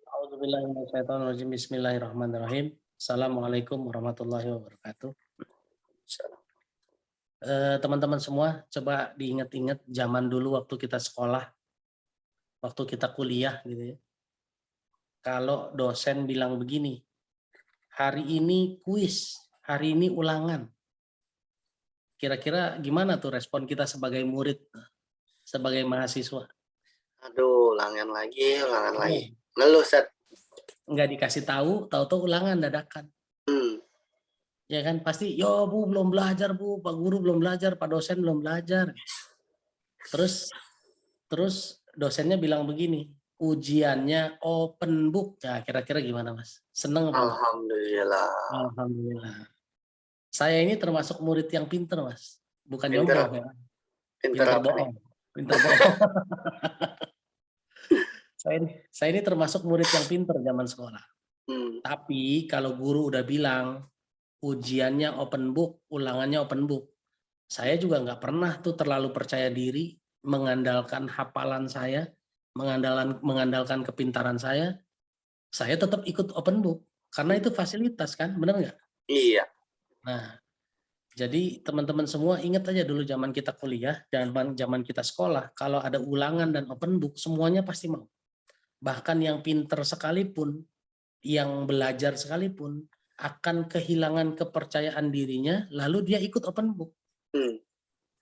A'udzubillahi minasyaitonirrajim. Bismillahirrahmanirrahim. Assalamualaikum warahmatullahi wabarakatuh. Teman-teman semua, coba diingat-ingat zaman dulu waktu kita sekolah, waktu kita kuliah gitu ya. Kalau dosen bilang begini, hari ini kuis, hari ini ulangan. Kira-kira gimana tuh respon kita sebagai murid, sebagai mahasiswa? Aduh, ulangan lagi, ulangan lagi. Iya. Ngeluh, Set. Nggak dikasih tahu-tahu ulangan dadakan. Ya kan pasti, yo Bu belum belajar Bu, Pak Guru belum belajar, Pak dosen belum belajar. Terus dosennya bilang begini, ujiannya open book. Ya kira-kira gimana Mas? Seneng apa enggak? Alhamdulillah. Alhamdulillah. Saya ini termasuk murid yang pinter Mas, bukan Pinter, nyontoh ya. pinter Pinter apa nih? bohong. Pinter bohong. Saya ini termasuk murid yang pinter zaman sekolah. Tapi kalau guru udah bilang ujiannya open book, ulangannya open book, saya juga nggak pernah tuh terlalu percaya diri mengandalkan hafalan saya, mengandalkan kepintaran saya tetap ikut open book karena itu fasilitas kan, benar nggak? Iya. Nah, jadi teman-teman semua ingat aja dulu zaman kita kuliah dan zaman kita sekolah, kalau ada ulangan dan open book semuanya pasti mau. Bahkan yang pinter sekalipun, yang belajar sekalipun akan kehilangan kepercayaan dirinya, lalu dia ikut open book.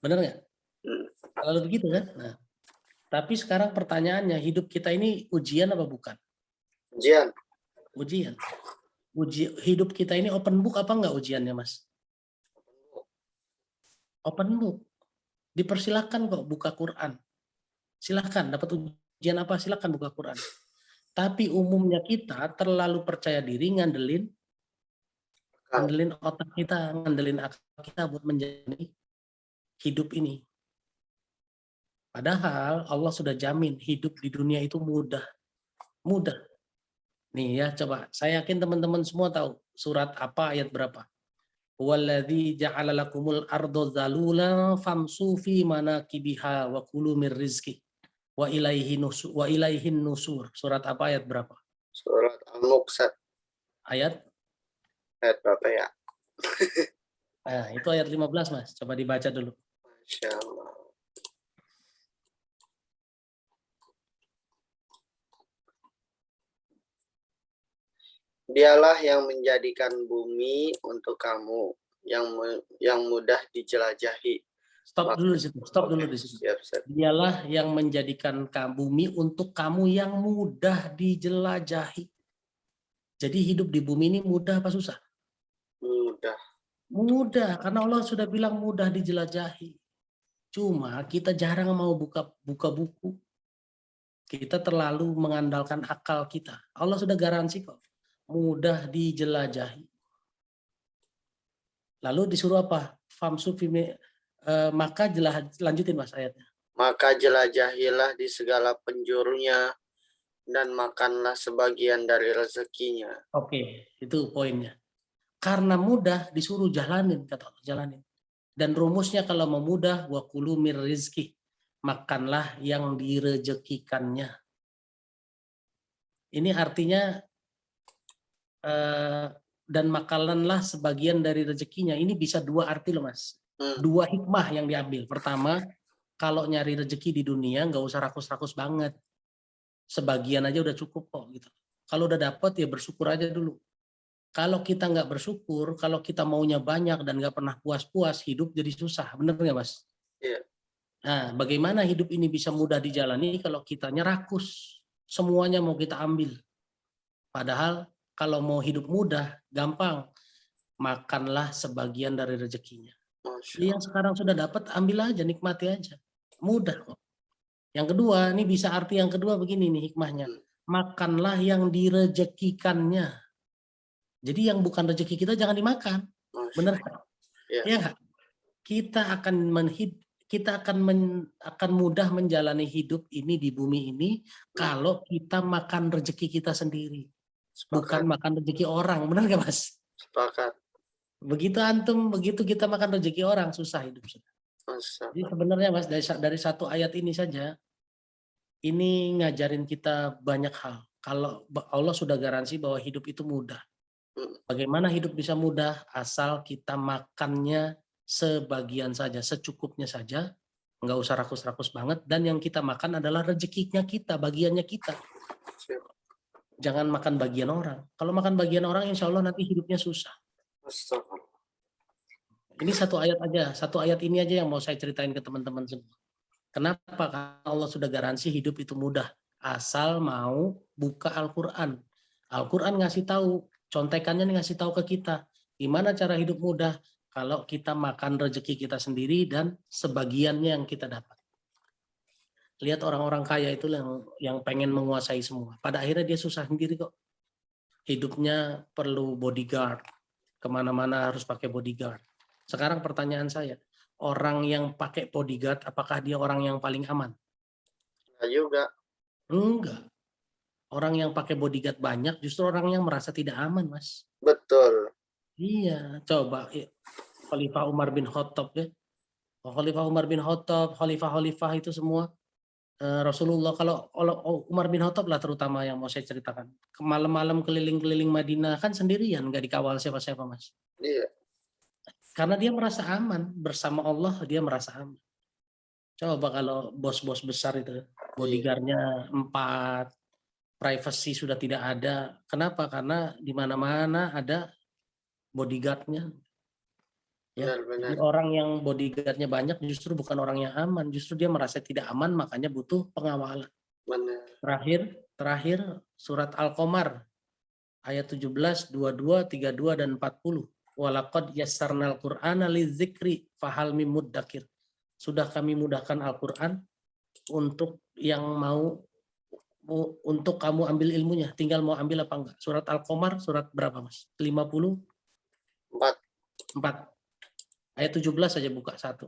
Benar nggak? Kalau begitu kan? Nah, tapi sekarang pertanyaannya, hidup kita ini ujian apa bukan? Ujian. Ujian. Hidup kita ini open book apa enggak ujiannya, Mas? Open book. Dipersilakan kok buka Quran. Silahkan, dapat ujian apa, silahkan buka Quran. Tapi umumnya kita terlalu percaya diri ngandelin otak kita, ngandelin akal kita buat menjalani hidup ini. Padahal Allah sudah jamin hidup di dunia itu mudah. Mudah. Nih ya, coba. Saya yakin teman-teman semua tahu surat apa, ayat berapa. Walladzi ja'ala lakumul ardo zalula famsu fi manakibiha wa kulu mir rizqi wa ilaihin nusur. Surat apa, ayat berapa? Surat Al-Mulk, Set. Ayat berapa ya? Nah, itu ayat 15, Mas. Coba dibaca dulu. Masya Allah. Dialah yang menjadikan bumi untuk kamu yang mudah dijelajahi. Stop dulu di situ. Stop dulu di situ. Dialah yang menjadikan bumi untuk kamu yang mudah dijelajahi. Jadi hidup di bumi ini mudah apa susah? Mudah. Mudah, karena Allah sudah bilang mudah dijelajahi. Cuma kita jarang mau buka buku. Kita terlalu mengandalkan akal kita. Allah sudah garansi kok. Mudah dijelajahi. Lalu disuruh apa? Maka lanjutin Mas ayatnya. Maka jelajahilah di segala penjurunya dan makanlah sebagian dari rezekinya. Oke, itu poinnya. Karena mudah disuruh jalanin, kata Allah, jalanin. Dan rumusnya kalau mau mudah, wa kulu mir rizki, makanlah yang direjekikannya. Ini artinya dan makanlah sebagian dari rezekinya. Ini bisa dua arti loh Mas. Dua hikmah yang diambil. Pertama, kalau nyari rezeki di dunia nggak usah rakus-rakus banget. Sebagian aja udah cukup kok gitu. Kalau udah dapet ya bersyukur aja dulu. Kalau kita nggak bersyukur, kalau kita maunya banyak dan nggak pernah puas-puas, hidup jadi susah. Bener nggak Mas? Iya. Nah, bagaimana hidup ini bisa mudah dijalani kalau kitanya rakus? Semuanya mau kita ambil. Padahal kalau mau hidup mudah, gampang. Makanlah sebagian dari rezekinya. Yang sekarang sudah dapat, ambil aja, nikmati aja. Mudah kok. Yang kedua, ini bisa arti yang kedua begini nih hikmahnya. Makanlah yang direjekikannya. Jadi yang bukan rezeki kita jangan dimakan. Benar kan? Ya nggak? Kita akan mudah menjalani hidup ini di bumi ini kalau kita makan rezeki kita sendiri. Bukan makan rezeki orang. Benar nggak Mas? Sepakat. Begitu antum, begitu kita makan rezeki orang, susah hidup. Jadi sebenarnya Mas, dari satu ayat ini saja, ini ngajarin kita banyak hal. Kalau Allah sudah garansi bahwa hidup itu mudah. Bagaimana hidup bisa mudah? Asal kita makannya sebagian saja, secukupnya saja, nggak usah rakus-rakus banget, dan yang kita makan adalah rezekinya kita, bagiannya kita. Siap. Jangan makan bagian orang. Kalau makan bagian orang, insya Allah nanti hidupnya susah. Astagfirullah. Ini satu ayat aja, satu ayat ini aja yang mau saya ceritain ke teman-teman semua. Kenapa? Karena Allah sudah garansi hidup itu mudah. Asal mau buka Al-Quran. Al-Quran ngasih tahu, contekannya ngasih tahu ke kita. Gimana cara hidup mudah? Kalau kita makan rezeki kita sendiri dan sebagiannya yang kita dapat. Lihat orang-orang kaya itu yang pengen menguasai semua. Pada akhirnya dia susah sendiri kok. Hidupnya perlu bodyguard. Kemana-mana harus pakai bodyguard. Sekarang pertanyaan saya, orang yang pakai bodyguard, apakah dia orang yang paling aman? Enggak juga. Enggak. Orang yang pakai bodyguard banyak justru orang yang merasa tidak aman, Mas. Betul. Iya, coba Khalifah Umar bin Khattab ya. Khalifah Umar bin Khattab, khalifah-khalifah itu semua Rasulullah, kalau Umar bin Khattab lah terutama yang mau saya ceritakan. Malam-malam keliling-keliling Madinah kan sendirian, nggak dikawal siapa-siapa, Mas. Iya. Karena dia merasa aman, bersama Allah dia merasa aman. Coba kalau bos-bos besar itu, bodyguardnya 4, privacy sudah tidak ada. Kenapa? Karena di mana-mana ada bodyguardnya. Ya, Benar-benar. jadi orang yang bodyguardnya banyak justru bukan orang yang aman, justru dia merasa tidak aman, makanya butuh pengawalan. Benar. Terakhir surat Al-Qamar ayat 17, 22, 32 dan 40. Walaqad yassarnal Qur'ana lidzikri fahal mim muddakir. Sudah kami mudahkan Al-Qur'an untuk yang mau untuk kamu ambil ilmunya, tinggal mau ambil apa enggak. Surat Al-Qamar surat berapa, Mas? 54. 4. Ayat 17 saja buka satu.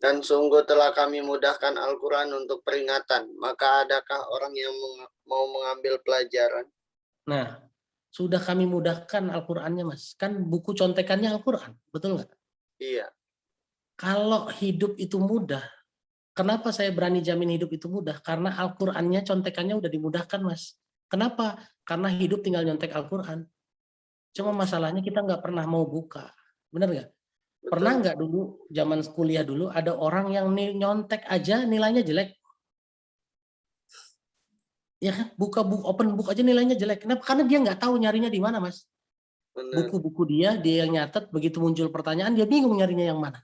Dan sungguh telah kami mudahkan Al-Quran untuk peringatan. Maka adakah orang yang mau mengambil pelajaran? Nah, sudah kami mudahkan Al-Qur'annya, Mas. Kan buku contekannya Al-Qur'an, betul nggak? Iya. Kalau hidup itu mudah, kenapa saya berani jamin hidup itu mudah? Karena Al-Qur'annya contekannya udah dimudahkan, Mas. Kenapa? Karena hidup tinggal nyontek Al-Qur'an. Cuma masalahnya kita nggak pernah mau buka. Benar nggak? Pernah Betul. nggak dulu zaman kuliah dulu ada orang yang nyontek aja nilainya jelek? Ya kan? Buka buku open book aja nilainya jelek. Kenapa? Karena dia nggak tahu nyarinya di mana, Mas. Benar. Buku-buku dia yang nyatet, begitu muncul pertanyaan dia bingung nyarinya yang mana.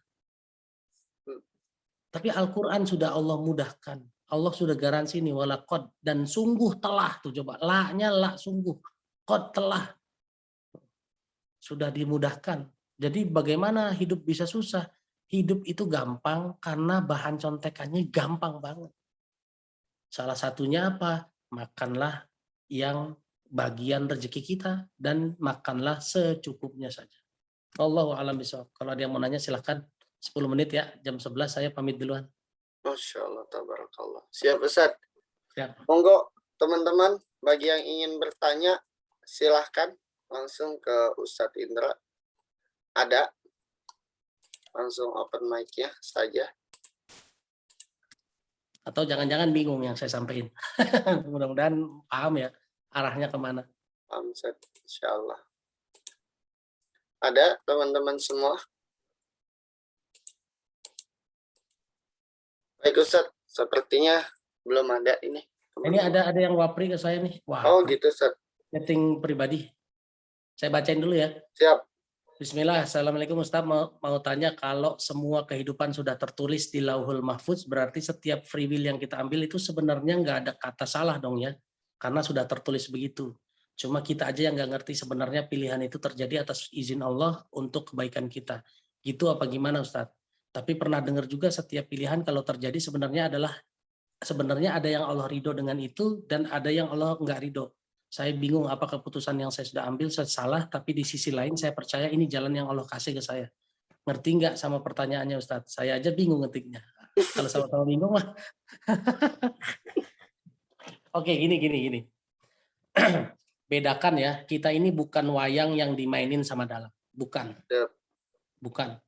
Tapi Al-Quran sudah Allah mudahkan. Allah sudah garansi nih walaqad, dan sungguh telah tuh, coba la-nya la, sungguh, qad telah, sudah dimudahkan. Jadi bagaimana hidup bisa susah? Hidup itu gampang karena bahan contekannya gampang banget. Salah satunya apa? Makanlah yang bagian rezeki kita dan makanlah secukupnya saja. Allahu a'lam bishawab. Kalau ada yang mau nanya silahkan. 10 menit ya, jam 11 saya pamit duluan. Masya Allah, tabarakallah. Siap, Ustaz. Siap. Monggo, teman-teman, bagi yang ingin bertanya, silahkan langsung ke Ustadz Indra. Ada? Langsung open mic-nya saja. Atau jangan-jangan bingung yang saya sampaikan. Mudah-mudahan paham ya arahnya kemana. Paham, Ustaz. Insya Allah. Ada teman-teman semua? Baik, Ustaz. Sepertinya belum ada ini. Ini ada yang wapri ke saya nih. Wah, Oh gitu, Ustaz. Setting pribadi. Saya bacain dulu ya. Siap. Bismillah. Assalamualaikum Ustaz. Mau tanya, kalau semua kehidupan sudah tertulis di Lauhul Mahfuz, berarti setiap free will yang kita ambil itu sebenarnya nggak ada kata salah dong ya. Karena sudah tertulis begitu. Cuma kita aja yang nggak ngerti sebenarnya pilihan itu terjadi atas izin Allah untuk kebaikan kita. Gitu apa gimana Ustaz? Tapi pernah dengar juga setiap pilihan kalau terjadi sebenarnya ada yang Allah ridho dengan itu dan ada yang Allah nggak ridho. Saya bingung apa keputusan yang saya sudah ambil salah, tapi di sisi lain saya percaya ini jalan yang Allah kasih ke saya. Ngerti nggak sama pertanyaannya Ustadz? Saya aja bingung ngetiknya. Kalau sama-sama bingung mah. Oke, gini. Bedakan ya, kita ini bukan wayang yang dimainin sama dalang. Bukan. Bukan.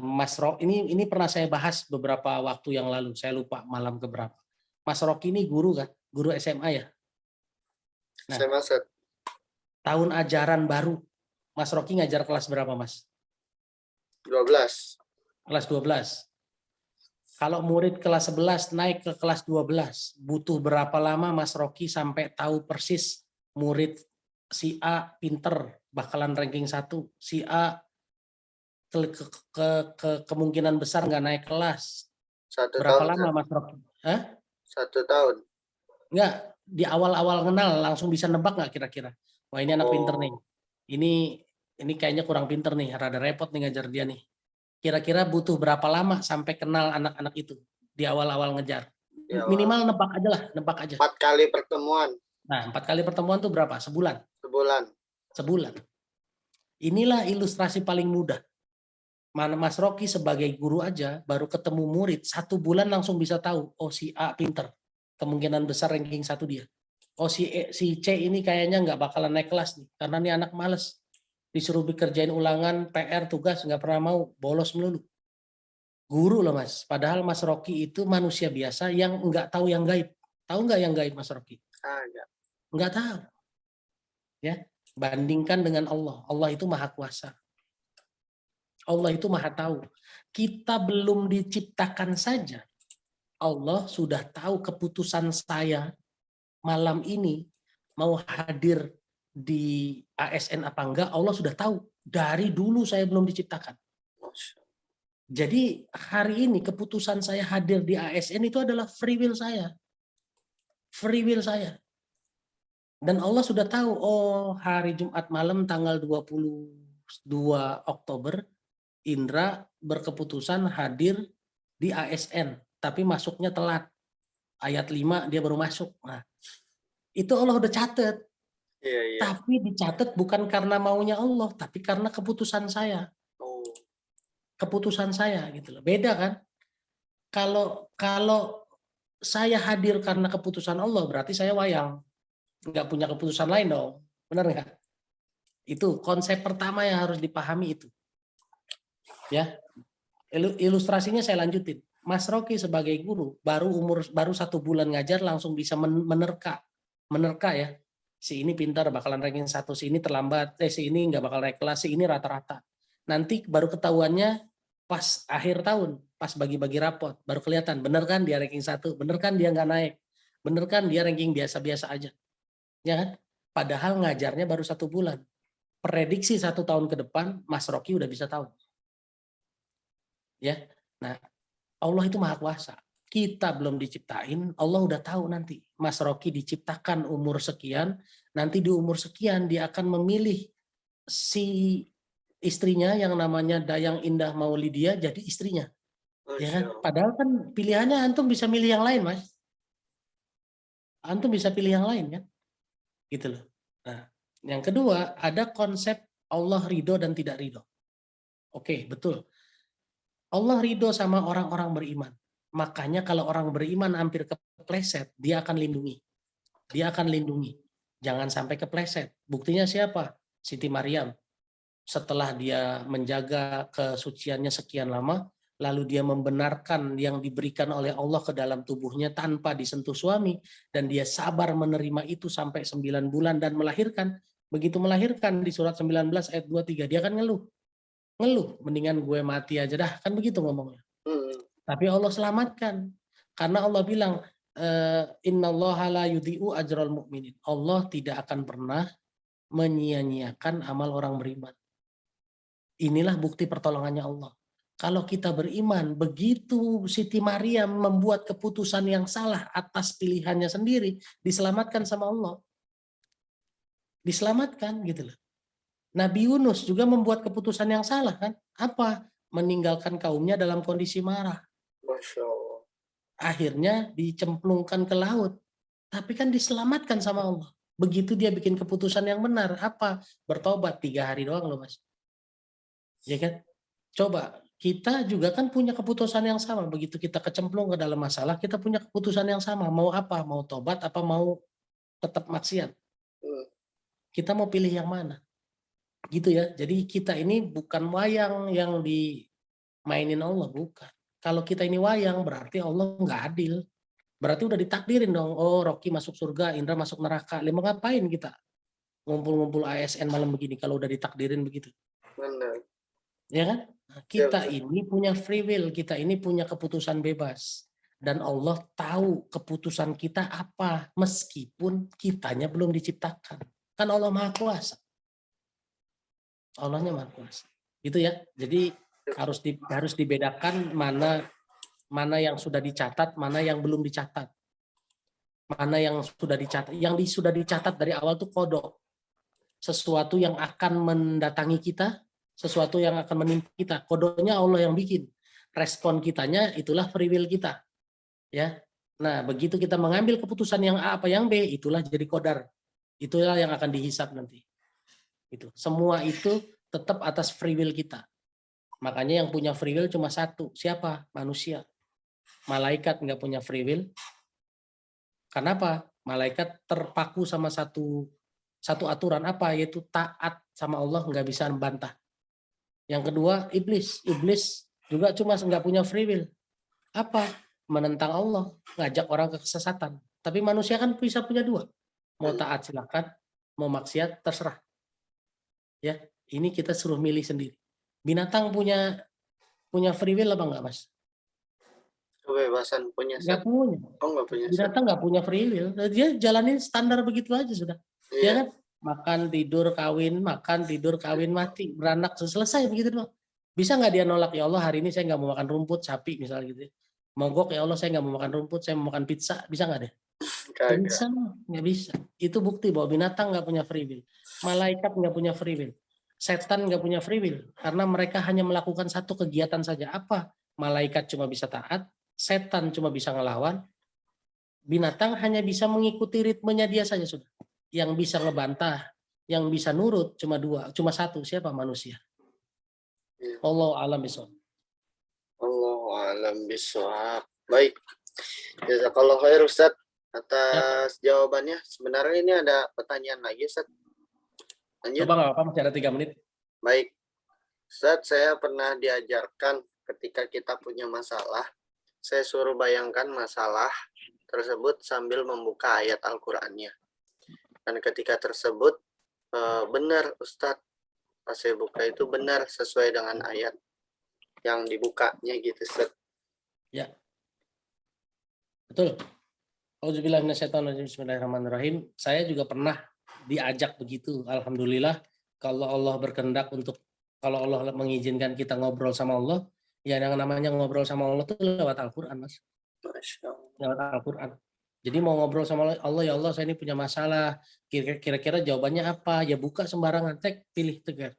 Mas Rob, ini pernah saya bahas beberapa waktu yang lalu. Saya lupa malam keberapa. Mas Rocky ini guru kan, guru SMA ya. Nah, Saya masuk tahun ajaran baru, Mas Rocky ngajar kelas berapa, Mas? 12. Kelas 12. Kalau murid kelas 11 naik ke kelas 12, butuh berapa lama Mas Rocky sampai tahu persis murid si A pinter, bakalan ranking 1, si A kemungkinan besar nggak naik kelas. 1 Berapa tahun, lama Mas Rocky? Hah? 1 tahun. Nggak, di awal-awal kenal langsung bisa nebak nggak kira-kira? Wah, ini anak pinter nih. Oh, Ini kayaknya kurang pinter nih, rada repot nih ngajar dia nih. Kira-kira butuh berapa lama sampai kenal anak-anak itu di awal-awal ngejar? ya, Minimal nebak aja lah, nebak aja. 4 kali pertemuan Nah, 4 kali pertemuan tuh berapa? Sebulan. sebulan. Sebulan. Inilah ilustrasi paling mudah. Mana Mas Rocky sebagai guru aja baru ketemu murid 1 bulan langsung bisa tahu, oh si A pinter, kemungkinan besar ranking 1 dia. Oh si C ini kayaknya nggak bakalan naik kelas nih, karena nih anak males. Disuruh dikerjain ulangan, PR, tugas, nggak pernah mau, bolos melulu. Guru loh Mas, padahal Mas Rocky itu manusia biasa yang nggak tahu yang gaib. Tahu nggak yang gaib Mas Rocky? Enggak. Nggak tahu. Ya, bandingkan dengan Allah. Allah itu maha kuasa. Allah itu maha tahu. Kita belum diciptakan saja. Allah sudah tahu keputusan saya malam ini mau hadir di ASN apa enggak, Allah sudah tahu. Dari dulu saya belum diciptakan. Jadi hari ini keputusan saya hadir di ASN itu adalah free will saya. Free will saya. Dan Allah sudah tahu, oh hari Jumat malam tanggal 22 Oktober, Indra berkeputusan hadir di ASN, tapi masuknya telat. Ayat 5 dia baru masuk. Nah, itu Allah udah catat. Iya, iya. Tapi dicatat bukan karena maunya Allah, tapi karena keputusan saya. Oh, Keputusan saya gitu loh. Beda kan? Kalau saya hadir karena keputusan Allah, berarti saya wayang. Nggak punya keputusan lain dong. Benar nggak? Itu konsep pertama yang harus dipahami itu. Ya, ilustrasinya saya lanjutin. Mas Rocky sebagai guru baru 1 bulan ngajar langsung bisa menerka ya. Si ini pintar bakalan ranking 1, si ini terlambat, si ini nggak bakal naik kelas, si ini rata-rata. Nanti baru ketahuannya pas akhir tahun, pas bagi-bagi rapot, baru kelihatan bener kan dia ranking 1, bener kan dia nggak naik, bener kan dia ranking biasa-biasa aja, ya kan? Padahal ngajarnya baru 1 bulan. Prediksi 1 tahun ke depan, Mas Rocky udah bisa tahu. Ya, nah Allah itu maha kuasa. Kita belum diciptain, Allah udah tahu nanti. Mas Rocky diciptakan umur sekian, nanti di umur sekian dia akan memilih si istrinya yang namanya Dayang Indah Maulidia jadi istrinya. Ya kan? Padahal kan pilihannya antum bisa milih yang lain, Mas. Antum bisa pilih yang lain kan? Gitu loh. Nah, yang kedua ada konsep Allah ridho dan tidak ridho. Oke, betul. Allah ridho sama orang-orang beriman. Makanya kalau orang beriman hampir kepleset, dia akan lindungi. Dia akan lindungi. Jangan sampai kepleset. Buktinya siapa? Siti Maryam. Setelah dia menjaga kesuciannya sekian lama, lalu dia membenarkan yang diberikan oleh Allah ke dalam tubuhnya tanpa disentuh suami, dan dia sabar menerima itu sampai 9 bulan dan melahirkan. Begitu melahirkan di surat 19 ayat 23, dia kan ngeluh, mendingan gue mati aja dah, kan begitu ngomongnya. Tapi Allah selamatkan, karena Allah bilang innallaha la yudhi'u ajral mu'minin. Allah tidak akan pernah menyia-nyiakan amal orang beriman. Inilah bukti pertolongannya Allah. Kalau kita beriman, begitu Siti Maryam membuat keputusan yang salah atas pilihannya sendiri, diselamatkan sama Allah. Diselamatkan gitu loh. Nabi Yunus juga membuat keputusan yang salah kan? Apa? Meninggalkan kaumnya dalam kondisi marah. Masya Allah. Akhirnya dicemplungkan ke laut. Tapi kan diselamatkan sama Allah. Begitu dia bikin keputusan yang benar. Apa? Bertobat 3 hari doang loh Mas. Ya kan? Coba, kita juga kan punya keputusan yang sama. Begitu kita kecemplung ke dalam masalah, kita punya keputusan yang sama. Mau apa? Mau tobat apa mau tetap maksiat? Kita mau pilih yang mana? Gitu ya. Jadi kita ini bukan wayang yang dimainin Allah, bukan. Kalau kita ini wayang berarti Allah nggak adil. Berarti udah ditakdirin dong. Oh, Rocky masuk surga, Indra masuk neraka. Mau ngapain kita ngumpul-ngumpul ASN malam begini kalau udah ditakdirin begitu? Benar. Ya kan? Nah, Ya, kita Ustaz. ini punya free will, kita ini punya keputusan bebas. Dan Allah tahu keputusan kita apa, meskipun kitanya belum diciptakan. Kan Allah Maha Kuasa. Allahnya Maha Kuasa. Itu ya. Jadi harus dibedakan mana yang sudah dicatat, mana yang belum dicatat. Mana yang sudah dicatat. Yang sudah dicatat dari awal tuh kodok. Sesuatu yang akan mendatangi kita, sesuatu yang akan menimpa kita. Kodoknya Allah yang bikin. Respon kitanya itulah free will kita. Ya. Nah, begitu kita mengambil keputusan yang A apa yang B, itulah jadi kodar. Itulah yang akan dihisap nanti. Itu. Semua itu tetap atas free will kita. Makanya yang punya free will cuma satu. Siapa? Manusia. Malaikat nggak punya free will. Kenapa? Malaikat terpaku sama satu aturan apa? Yaitu taat sama Allah, nggak bisa membantah. Yang kedua, iblis. Iblis juga cuma nggak punya free will. Apa? Menentang Allah, ngajak orang ke kesesatan. Tapi manusia kan bisa punya dua. Mau taat silakan, mau maksiat terserah. Ya, ini kita suruh milih sendiri. Binatang punya free will apa enggak, Mas? Kebebasan punya, Nggak Ustaz. punya. Oh, nggak punya, Ustaz. Binatang nggak punya free will. Dia jalanin standar begitu aja sudah. Ya Iya. kan? Makan, tidur, kawin, mati. Beranak, selesai begitu doang. Bisa nggak dia nolak, ya Allah hari ini saya nggak mau makan rumput, sapi misalnya gitu. Mogok, ya Allah saya nggak mau makan rumput, saya mau makan pizza. Bisa nggak deh? Nggak Kagak. bisa, nggak bisa. Itu bukti bahwa binatang nggak punya free will. Malaikat nggak punya free will. Setan nggak punya free will. Karena mereka hanya melakukan satu kegiatan saja. Apa? Malaikat cuma bisa taat, setan cuma bisa ngelawan, binatang hanya bisa mengikuti ritmenya dia saja sudah. Yang bisa ngebantah, yang bisa nurut cuma satu, siapa? Manusia. Iya. Allah alam bisawab. Allahu a'lam bishawab. Baik. Jazakallah khair, Ustaz, atas jawabannya. Sebenarnya ini ada pertanyaan lagi, Ustaz. Lanjut. Coba nggak apa-apa, masih ada 3 menit. Baik. Ustaz, saya pernah diajarkan ketika kita punya masalah, saya suruh bayangkan masalah tersebut sambil membuka ayat Al-Qur'annya. Dan ketika tersebut benar, Ustadz, pas saya buka itu benar sesuai dengan ayat yang dibukanya gitu, Ustadz. Ya. Betul. Auzubillahi minasyaitonirrajim. Bismillahirrahmanirrahim. Saya juga pernah diajak begitu. Alhamdulillah, kalau Allah berkehendak kalau Allah mengizinkan kita ngobrol sama Allah, ya yang namanya ngobrol sama Allah itu lewat Al-Qur'an, Mas. Masya Allah. Lewat Al-Qur'an. Jadi mau ngobrol sama Allah, ya Allah saya ini punya masalah, kira-kira jawabannya apa? Ya buka sembarangan, pilih tegar.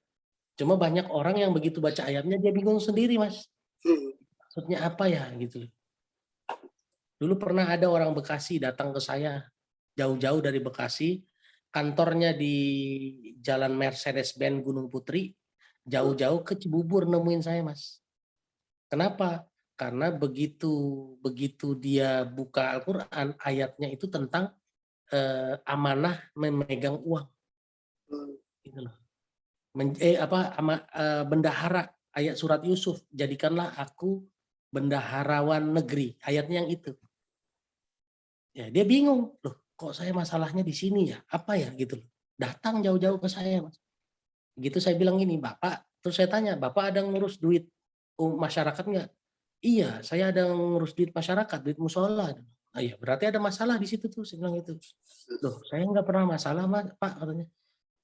Cuma banyak orang yang begitu baca ayatnya dia bingung sendiri, Mas. Maksudnya apa ya gitu. Dulu pernah ada orang Bekasi datang ke saya, jauh-jauh dari Bekasi, kantornya di Jalan Mercedes-Benz Gunung Putri, jauh-jauh ke Cibubur nemuin saya, Mas. Kenapa? Karena begitu dia buka Al-Qur'an, ayatnya itu tentang amanah memegang uang. Gitu loh. Bendahara, ayat surat Yusuf, jadikanlah aku bendaharawan negeri, ayatnya yang itu. Ya, dia bingung, loh kok saya masalahnya di sini ya, apa ya gitu loh. Datang jauh-jauh ke saya, Mas. Begitu saya bilang gini, Bapak, terus saya tanya, Bapak ada ngurus duit masyarakat nggak? Iya, saya ada ngurus duit masyarakat, duit musola. Ah, iya, berarti ada masalah di situ tuh, saya bilang gitu. Loh, saya nggak pernah masalah, Pak, katanya.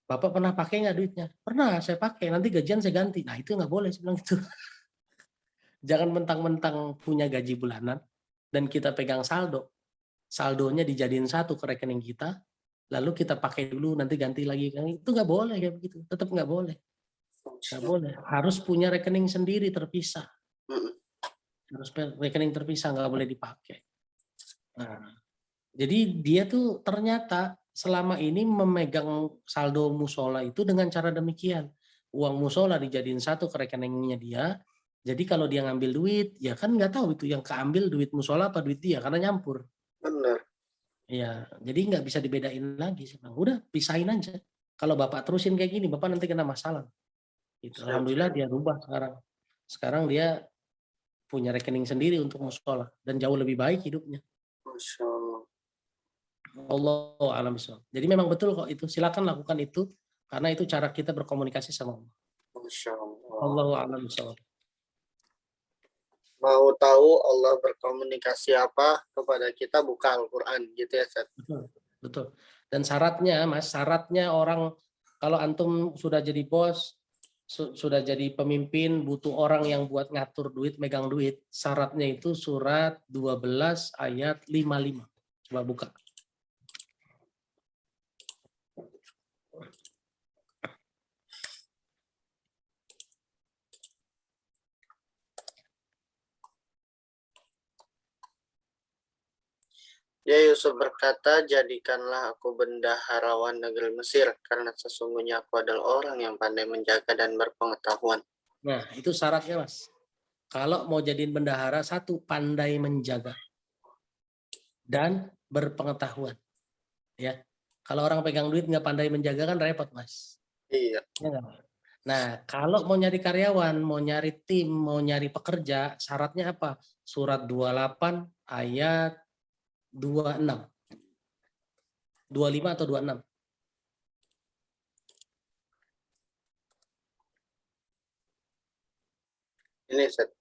Bapak pernah pakai nggak duitnya? Pernah, saya pakai. Nanti gajian saya ganti. Nah, itu nggak boleh, saya bilang gitu. Jangan mentang-mentang punya gaji bulanan dan kita pegang saldo. Saldonya dijadiin satu ke rekening kita, lalu kita pakai dulu, nanti ganti lagi. Itu nggak boleh kayak begitu. Tetap nggak boleh. Nggak boleh. Harus punya rekening sendiri terpisah. Harus rekening terpisah, nggak boleh dipakai. Nah, jadi dia tuh ternyata selama ini memegang saldo musola itu dengan cara demikian. Uang musola dijadiin satu ke rekeningnya dia. Jadi kalau dia ngambil duit, ya kan nggak tahu itu yang keambil duit musola apa duit dia, karena nyampur. Benar. Ya, jadi nggak bisa dibedain lagi. Udah pisahin aja. Kalau Bapak terusin kayak gini, Bapak nanti kena masalah. Gitu. Alhamdulillah dia rubah sekarang. Sekarang dia punya rekening sendiri untuk musola dan jauh lebih baik hidupnya. Masya Allah. Allahu a'lam bishawab. Jadi memang betul kok itu. Silakan lakukan itu karena itu cara kita berkomunikasi sama Allah. Masya Allah. Allahu a'lam bishawab. Mau tahu Allah berkomunikasi apa kepada kita, buka Al-Quran gitu ya, Ustaz. Betul, betul. Dan syaratnya, Mas, syaratnya orang kalau antum sudah jadi bos, sudah jadi pemimpin, butuh orang yang buat ngatur duit, megang duit. Syaratnya itu surat 12 ayat 55. Coba buka. Ya Yusuf berkata, jadikanlah aku bendaharawan negeri Mesir, karena sesungguhnya aku adalah orang yang pandai menjaga dan berpengetahuan. Nah, itu syaratnya, Mas. Kalau mau jadiin bendahara, satu, pandai menjaga dan berpengetahuan. Ya, kalau orang pegang duit nggak pandai menjaga kan repot, Mas. Iya. Ya, nah, kalau mau nyari karyawan, mau nyari tim, mau nyari pekerja, syaratnya apa? Surat 28 ayat 26. 25 atau 26? Ini Ustaz.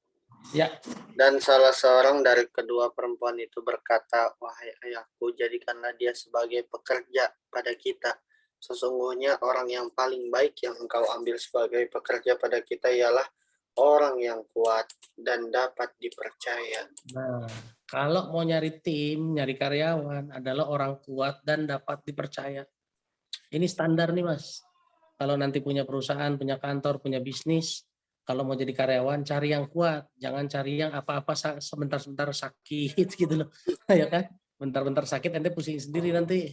Ya. Dan salah seorang dari kedua perempuan itu berkata, wahai ayahku, jadikanlah dia sebagai pekerja pada kita. Sesungguhnya orang yang paling baik yang engkau ambil sebagai pekerja pada kita ialah orang yang kuat dan dapat dipercaya. Nah, kalau mau nyari tim, nyari karyawan adalah orang kuat dan dapat dipercaya. Ini standar nih, Mas. Kalau nanti punya perusahaan, punya kantor, punya bisnis, kalau mau jadi karyawan cari yang kuat, jangan cari yang apa-apa sebentar-sebentar sakit gitu loh. Ya kan? Bentar-bentar sakit ente pusing sendiri nanti.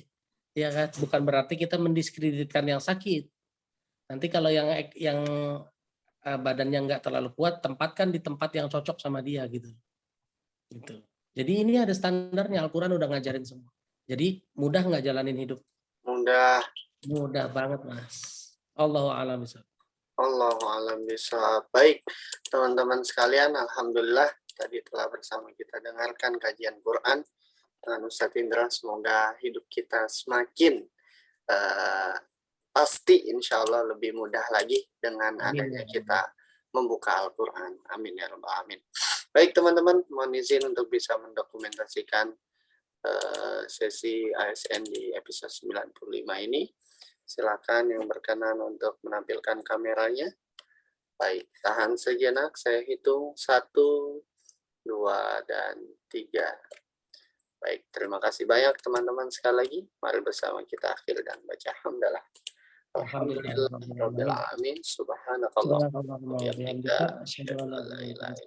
Ya kan? Bukan berarti kita mendiskreditkan yang sakit. Nanti kalau yang badannya nggak terlalu kuat, tempatkan di tempat yang cocok sama dia gitu. Gitu. Jadi ini ada standarnya, Al-Quran udah ngajarin semua. Jadi mudah nggak jalanin hidup? Mudah. Mudah banget, Mas. Allahu a'lam bishawab. Allahu a'lam bishawab. Baik, teman-teman sekalian, alhamdulillah tadi telah bersama kita dengarkan kajian Quran dengan Ustadz Indra. Semoga hidup kita semakin pasti insya Allah lebih mudah lagi dengan adanya kita membuka Al-Quran. Amin ya rabbal alamin. Baik teman-teman, mohon izin untuk bisa mendokumentasikan sesi ASN di episode 95 ini. Silakan yang berkenan untuk menampilkan kameranya. Baik, tahan sejenak. Saya hitung 1, 2, dan 3. Baik, terima kasih banyak teman-teman sekali lagi. Mari bersama kita akhir dan baca hamdalah. Alhamdulillah, Rabbil Alamin. Subhanakallah. Subhanakallahumma wa bihamdika, asyhadu an la ilaha illa anta